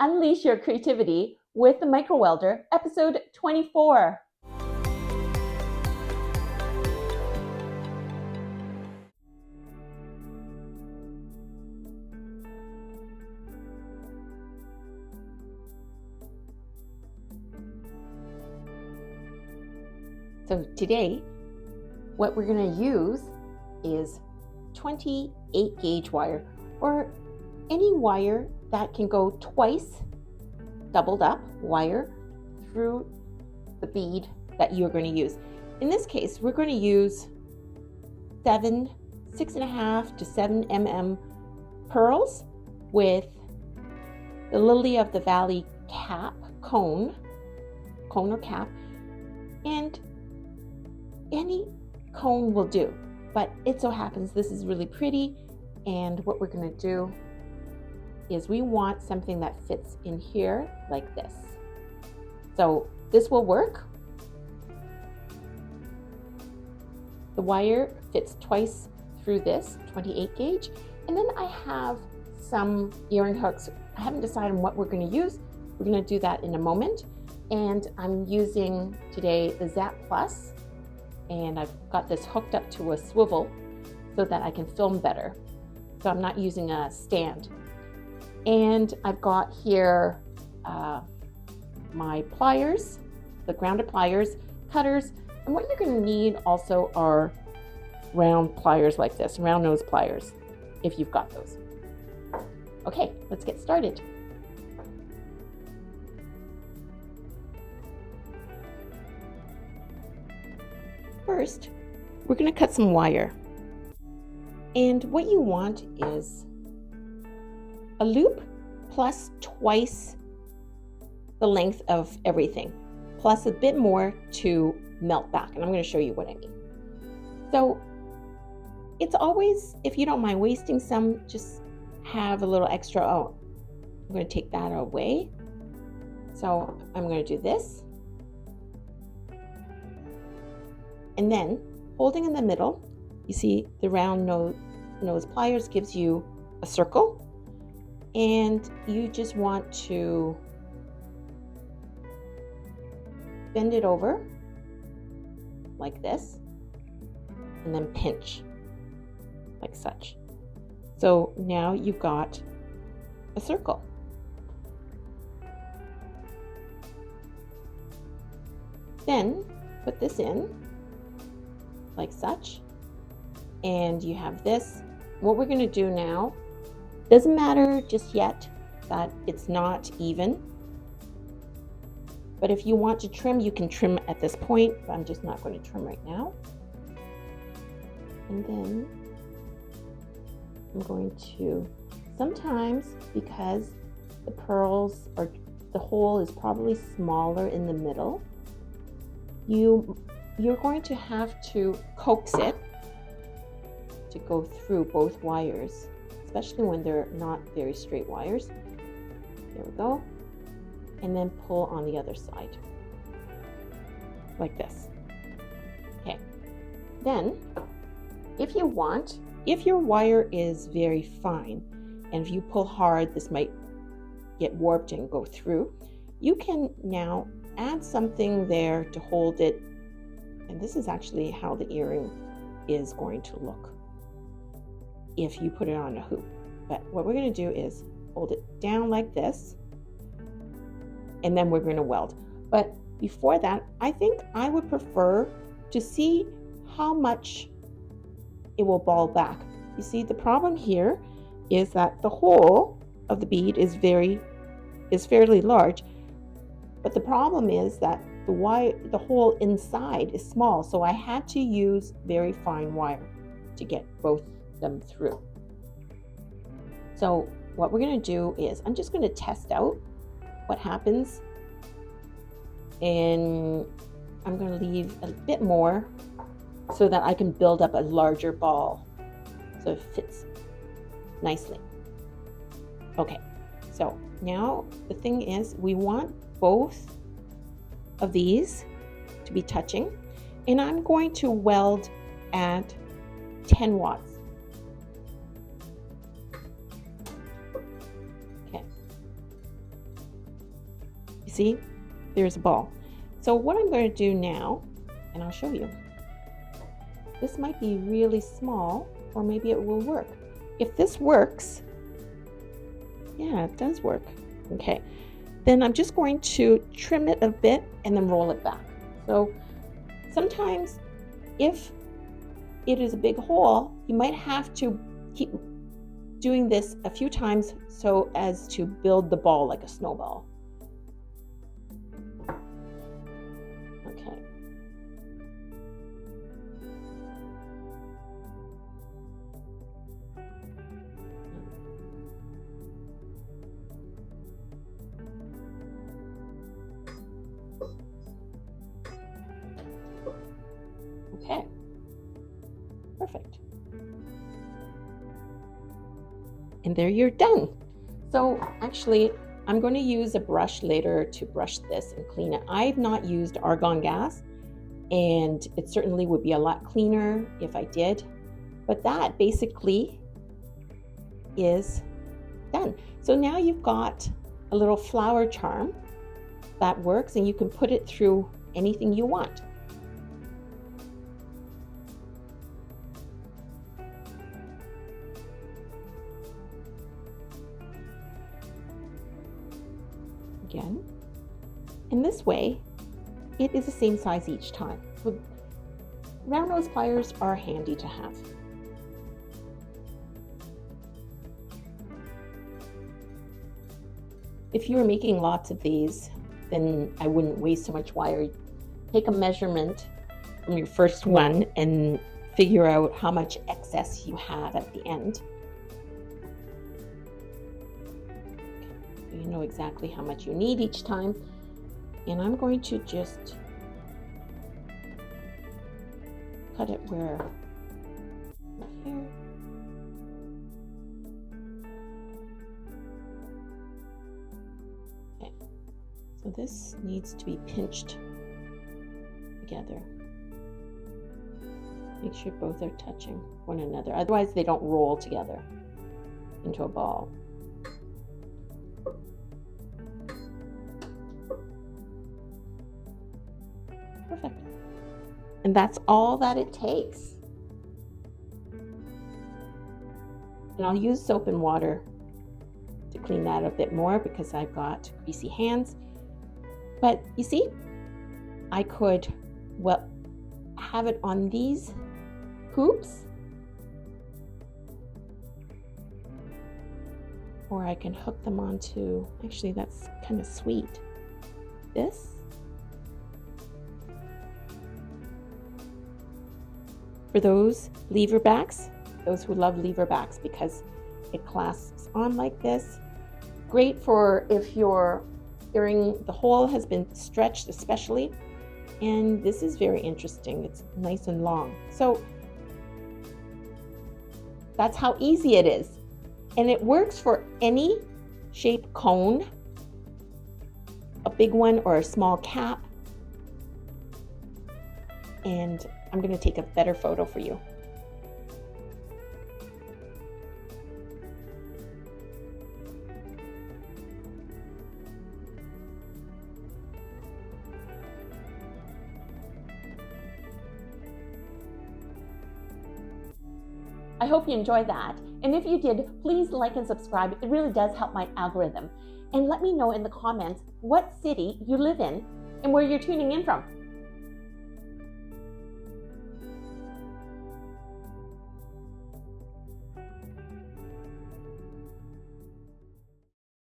Unleash your creativity with the Micro Welder, episode 24. So today, what we're going to use is 28 gauge wire, or any wire that can go twice doubled up wire through the bead that you're going to use. In this case, we're going to use 6.5 to 7 mm pearls with the Lily of the Valley cone or cap, and any cone will do, but it so happens this is really pretty, and what we're going to do is we want something that fits in here like this. So this will work. The wire fits twice through this 28 gauge, and then I have some earring hooks. I haven't decided what we're going to use. We're going to do that in a moment, and I'm using today the Zapp Plus, and I've got this hooked up to a swivel so that I can film better. So I'm not using a stand. And I've got here my pliers, the grounded pliers, cutters, and what you're going to need also are round pliers like this, round nose pliers, if you've got those. Okay, let's get started. First, we're going to cut some wire. And what you want is a loop plus twice the length of everything, plus a bit more to melt back. And I'm going to show you what I mean. So it's always, if you don't mind wasting some, just have a little extra. Oh, I'm going to take that away. So I'm going to do this. And then holding in the middle, you see the round nose pliers gives you a circle. And you just want to bend it over like this, and then pinch like such. So now you've got a circle. Then put this in like such, and you have this. What we're going to do now, doesn't matter just yet that it's not even, but if you want to trim, you can trim at this point, but I'm just not going to trim right now. And then I'm going to, sometimes because the pearls or the hole is probably smaller in the middle, you're going to have to coax it to go through both wires, especially when they're not very straight wires. There we go. And then pull on the other side like this. Okay. Then if you want, if your wire is very fine, and if you pull hard, this might get warped and go through, you can now add something there to hold it. And this is actually how the earring is going to look if you put it on a hoop. But what we're going to do is hold it down like this, and then we're going to weld. But before that, I think I would prefer to see how much it will ball back. You see, the problem here is that the hole of the bead is fairly large, but the problem is that the hole inside is small, so I had to use very fine wire to get both them through. So what we're going to do is I'm just going to test out what happens, and I'm going to leave a bit more so that I can build up a larger ball so it fits nicely. Okay, so now the thing is we want both of these to be touching, and I'm going to weld at 10 watts. Okay, See, there's a ball. So what I'm going to do now, and I'll show you. This might be really small, or maybe it will work. If this works, yeah, it does work. Okay, then I'm just going to trim it a bit and then roll it back. So sometimes if it is a big hole, you might have to keep doing this a few times so as to build the ball like a snowball. Okay. Okay. Perfect. And there you're done. So actually, I'm going to use a brush later to brush this and clean it. I've not used argon gas, and it certainly would be a lot cleaner if I did. But that basically is done. So now you've got a little flower charm that works, and you can put it through anything you want. Again, and this way it is the same size each time. So round nose pliers are handy to have. If you were making lots of these, then I wouldn't waste so much wire. Take a measurement from your first one and figure out how much excess you have at the end. You know exactly how much you need each time. And I'm going to just cut it where, right here. Okay. So this needs to be pinched together. Make sure both are touching one another. Otherwise they don't roll together into a ball. Perfect. And that's all that it takes. And I'll use soap and water to clean that a bit more because I've got greasy hands. But you see, I could, well, have it on these hoops, or I can hook them onto, actually that's kind of sweet, this. For those lever backs, those who love lever backs, because it clasps on like this. Great for if your earring, the hole has been stretched especially. And this is very interesting. It's nice and long. So that's how easy it is. And it works for any shape cone, a big one or a small cap. And I'm going to take a better photo for you. I hope you enjoyed that. And if you did, please like and subscribe. It really does help my algorithm. And let me know in the comments what city you live in and where you're tuning in from.